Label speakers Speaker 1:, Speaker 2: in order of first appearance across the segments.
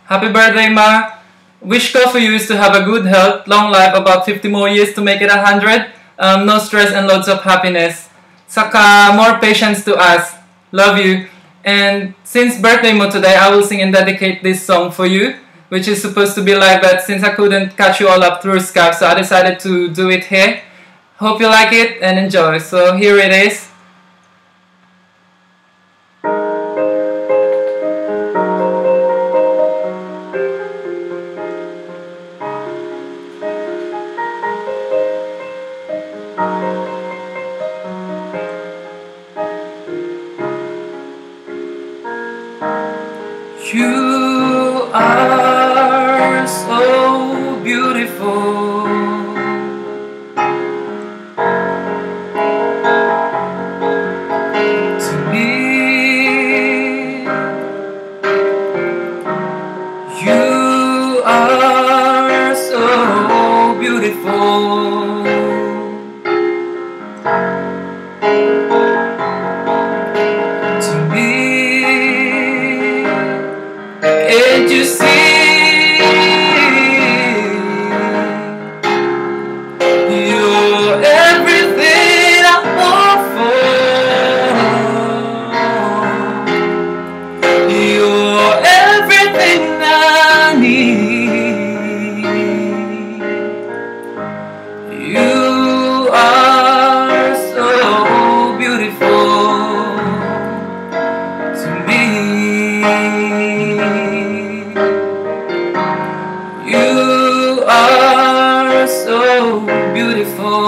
Speaker 1: Happy birthday, Ma. Wish ko for you is to have a good health, long life, about 50 more years to make it 100. No stress and loads of happiness. Saka more patience to us. Love you. And since birthday mo today, I will sing and dedicate this song for you, which is supposed to be live, but since I couldn't catch you all up through Skype, so I decided to do it here. Hope you like it and enjoy. So here it is. You are so beautiful. To me, you are so beautiful. To me, can't you see? You're everything I want for. You're everything I need. You are so beautiful to me. You are so beautiful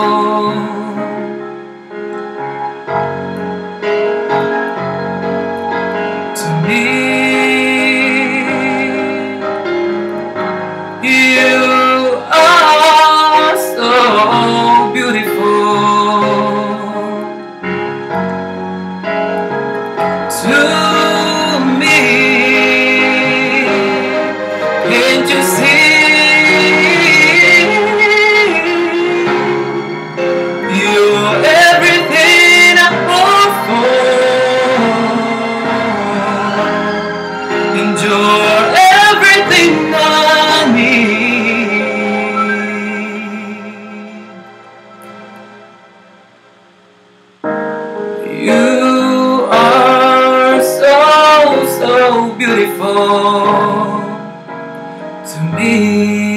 Speaker 1: to me. You are so beautiful to me. Can't you see? You're everything I hope for, and you're everything I need. You are so, so beautiful to me.